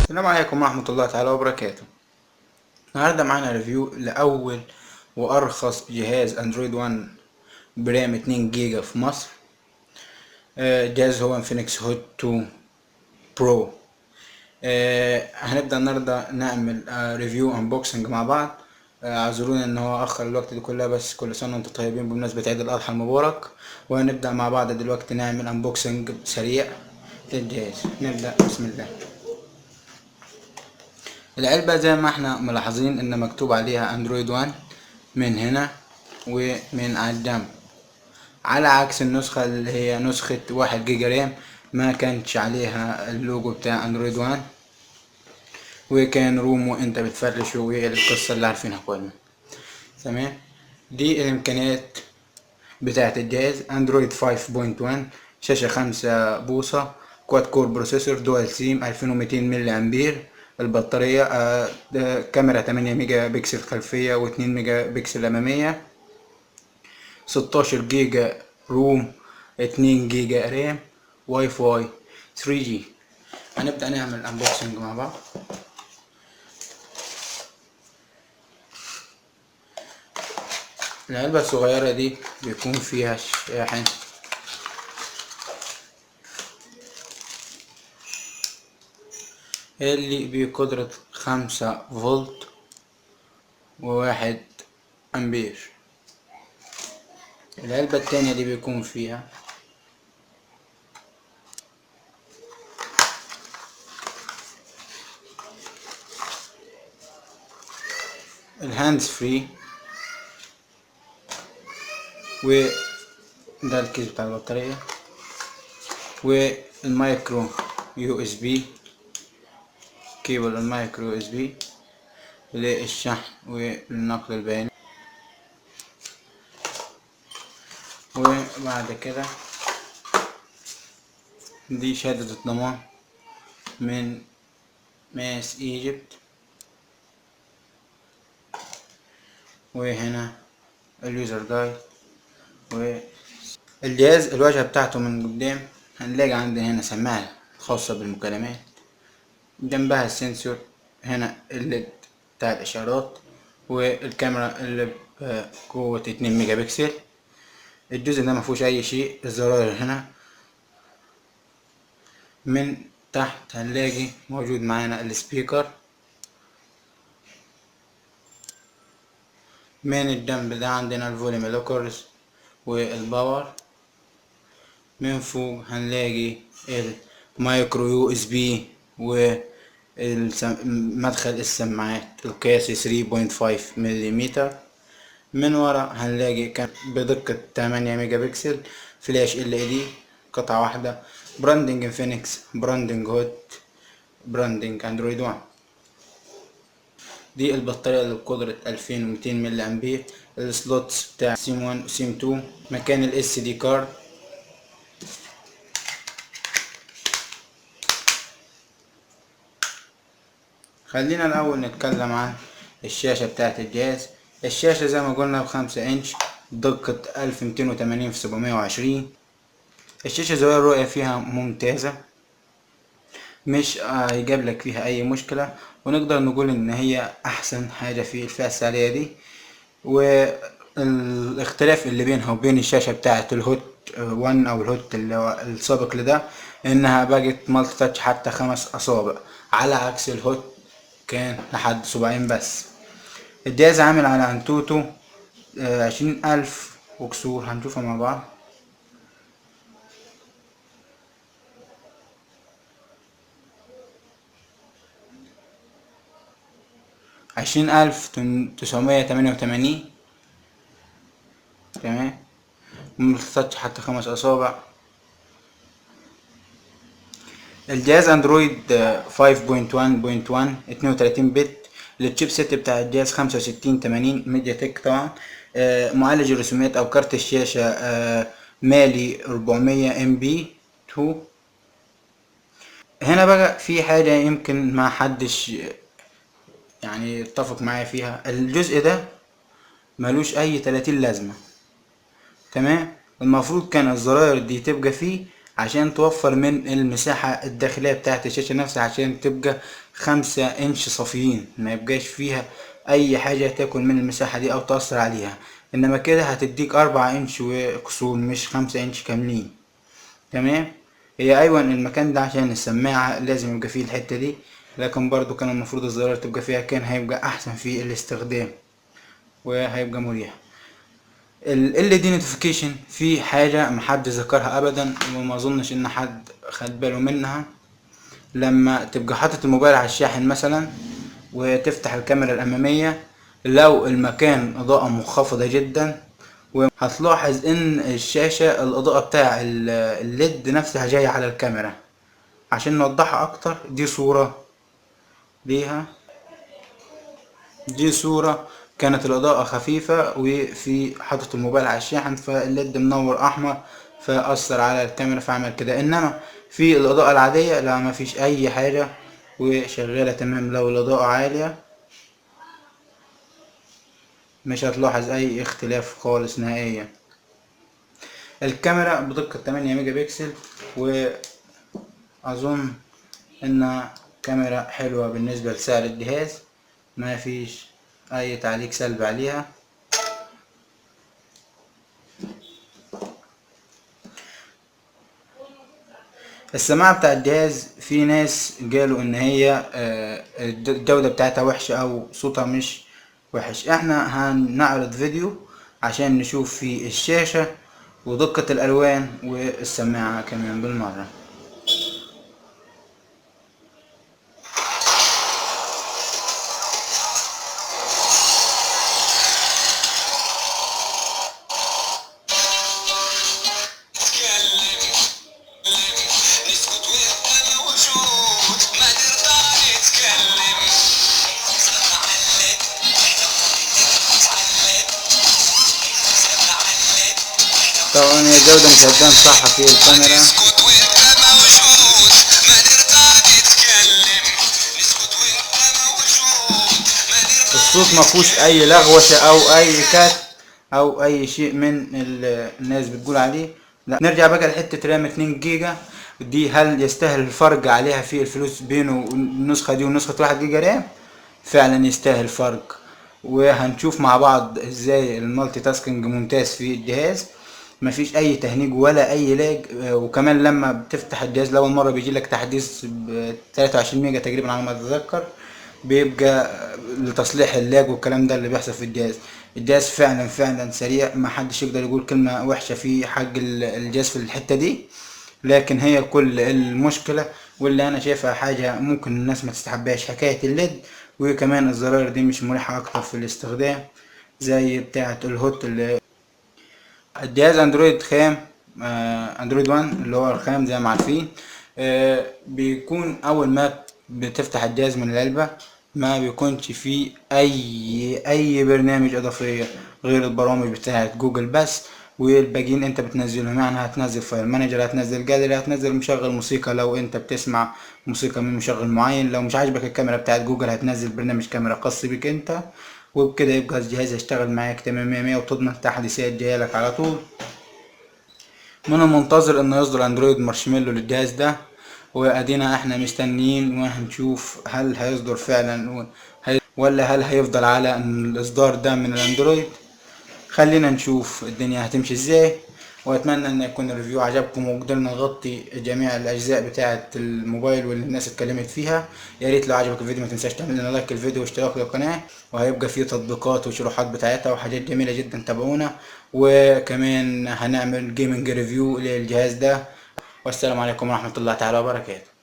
السلام عليكم ورحمة الله تعالى وبركاته. النهاردة معانا ريفيو لأول وأرخص جهاز أندرويد 1 برام 2 جيجا في مصر. جهاز هو انفينكس هوت 2 برو. هنبدأ النهاردة نعمل ريفيو انبوكسنج مع بعض. اعذرونا ان هو اخر الوقت دي كلها، بس كل سنة وانتم طيبين بمناسبة عيد الاضحى المبارك. وهنبدأ مع بعض دلوقتي نعمل انبوكسنج سريع للجهاز. نبدأ بسم الله. العلبة زي ما احنا ملاحظين ان مكتوب عليها اندرويد 1 من هنا ومن على الجنب، على عكس النسخة اللي هي نسخة 1 جيجا رام ما كانش عليها اللوجو بتاع اندرويد 1، وكان روم وانت بتفرش والقصة اللي عارفينها كلنا. تمام. دي الامكانيات بتاعة الجهاز: اندرويد 5.1، شاشة 5 بوصة، كواد كور بروسيسور، دوال سيم، 2200 ملي امبير. البطارية كاميرا 8 ميجا بكسل خلفية و2 ميجا بكسل امامية، 16 جيجا روم، 2 جيجا رام، واي فاي 3G. هنبدأ نعمل انبوكسنج مع بعض. العلبة الصغيرة دي بيكون فيها شاحن اللي بقدرة 5 فولت و1 امبير. العلبة التانية دي بيكون فيها الهاندز فري، وده الكيس بتاع البطارية، والمايكرو يو اس بي، كيبل المايكرو يو اس بي للشحن والنقل البياني. وبعد كده دي شهادة الضمان من ماس ايجيبت. وهنا اليوزر جايد. والجهاز الواجهة بتاعته من قدام هنلاقي عندنا هنا سماعة خاصة بالمكالمات، جنبها السنسور، هنا الليد بتاع الإشارات، والكاميرا اللي بقوة 2 ميجا بكسل. الجزء ده مفيهوش أي شيء. الزراير هنا من تحت هنلاقي موجود معانا السبيكر. من الجنب ده عندنا الفوليوم لوكرز والباور. من فوق هنلاقي المايكرو يو اس بي ومدخل السماعات القياسي 3.5 ملم. من ورا هنلاقي كان بدقة 8 ميجا بكسل فلاش ال اي دي قطعة واحدة، براندنج انفينكس، براندنج هوت، براندنج اندرويد 1. دي البطارية اللي بقدرة 2200 ملي امبير. السلوتس بتاع سيم 1 وسيم 2، مكان الاس دي كارد. خلينا الاول نتكلم عن الشاشة بتاعت الجهاز. الشاشة زي ما قلنا ب5 انش، دقة 1280 في 720. الشاشة زوايا الرؤية فيها ممتازة، مش هيجيب لك فيها اي مشكلة، ونقدر نقول ان هي احسن حاجة في الفئة السعرية دي. والاختلاف اللي بينها وبين الشاشة بتاعة الهوت 1 او الهوت اللي هو السابق لده، انها بقت مالتي تاتش حتى 5 اصابع، على عكس الهوت كان لحد صباعين بس. الجهاز عامل على انتوتو 20,000 وكسور، هنشوفها مع بعض. 20,988. تمام. ملتاتش حتى 5 اصابع. الجهاز اندرويد 5.1.1 32 بت. التشيب سيت بتاع الجهاز 6580 ميديا تك طبعا. معالج الرسوميات او كارت الشاشة مالي 400 ام بي 2. هنا بقى في حاجة يمكن ما حدش يعني اتفق معايا فيها. الجزء ده ملوش اي 30 لازمة. تمام. المفروض كان الزراير دي تبقى فيه عشان توفر من المساحة الداخلية بتاعت الشاشة نفسها، عشان تبقى 5 انش صافيين، ما يبقاش فيها اي حاجة تاكل من المساحة دي او تأثر عليها. انما كده هتديك 4 انش وكسور، مش 5 انش كاملين. تمام. هي ايوه المكان ده عشان السماعة لازم يبقى فيه الحتة دي، لكن برضو كان المفروض الزراير تبقى فيها، كان هيبقى احسن في الاستخدام وهيبقى مريح. ال دي نوتيفيكيشن في حاجة محدش ذكرها ابدا، وما اظنش ان حد خد باله منها. لما تبقى حاطط الموبايل على الشاحن مثلا وتفتح الكاميرا الامامية، لو المكان اضاءة منخفضة جدا، وهتلاحظ ان الشاشة الاضاءة بتاع الليد نفسها جاية على الكاميرا. عشان نوضحها اكتر، دي صورة ليها. دي صورة كانت الإضاءة خفيفة وفي حاطط الموبايل على الشاحن، فالليد منور أحمر فأثر على الكاميرا فعمل كده. إنما في الإضاءة العادية لا، مفيش أي حاجة وشغالة تمام. لو الإضاءة عالية مش هتلاحظ أي اختلاف خالص نهائيا. الكاميرا بدقة 8 ميجا بكسل، وأظن إنها كاميرا حلوة بالنسبة لسعر الجهاز، ما فيش أي تعليق سلبي عليها. السماعة بتاع الجهاز في ناس قالوا ان هي الجودة بتاعتها وحشة او صوتها مش وحش. احنا هنعرض فيديو عشان نشوف فيه الشاشة ودقة الالوان والسماعة كمان بالمرة. طبعا هي الجودة مش هتبان صح في الكاميرا. الصوت مفهوش اي لغوشة او اي كات او اي شيء من الناس بتقول عليه. لا، نرجع بقى لحتة رام 2 جيجا دي. هل يستاهل الفرق عليها في الفلوس بينه النسخة دي ونسخة 1 جيجا رام؟ فعلا يستاهل فرق، وهنشوف مع بعض ازاي المالتي تاسكينج ممتاز في الجهاز، مفيش اي تهنيج ولا اي لاج. وكمان لما بتفتح الجهاز لاول مره بيجي لك تحديث ب 23 ميجا تقريبا على ما اتذكر، بيبقى لتصليح اللاج والكلام ده اللي بيحصل في الجهاز. الجهاز فعلا سريع، ما حدش يقدر يقول كلمه وحشه في حق الجهاز في الحته دي. لكن هي كل المشكله واللي انا شايفها حاجه ممكن الناس ما تستحبهاش، حكايه الليد، وكمان الزراير دي مش مريحه اكتر في الاستخدام زي بتاعه الهوت. اللي الجهاز اندرويد خام، اندرويد 1 اللي هو الخام زي ما عارفين. بيكون اول ما بتفتح الجهاز من العلبة ما بيكونش فيه اي برنامج اضافية غير البرامج بتاعت جوجل بس، والباقيين انت بتنزلهم. يعني هتنزل فايل مانجر، هتنزل جاليري، هتنزل مشغل موسيقى لو انت بتسمع موسيقى من مشغل معين. لو مش عاجبك الكاميرا بتاعت جوجل هتنزل برنامج كاميرا خاص بك انت، وبكده يبقى الجهاز هيشتغل معاك تمام 100 وتضمن التحديثات جايلك على طول. من المنتظر انه يصدر اندرويد مارشميلو للجهاز ده، وادينا احنا مستنيين وهنشوف هل هيصدر فعلا ولا هل هيفضل على الاصدار ده من الاندرويد. خلينا نشوف الدنيا هتمشي ازاي، واتمنى ان يكون الريفيو عجبكم وقدرنا نغطي جميع الاجزاء بتاعه الموبايل واللي الناس اتكلمت فيها. يا ريت لو عجبك الفيديو ما تنساش تعمل لنا لايك الفيديو واشتراك للقناه، وهيبقى فيه تطبيقات وشروحات بتاعتها وحاجات جميله جدا، تابعونا. وكمان هنعمل جيمنج ريفيو للجهاز ده. والسلام عليكم ورحمه الله تعالى وبركاته.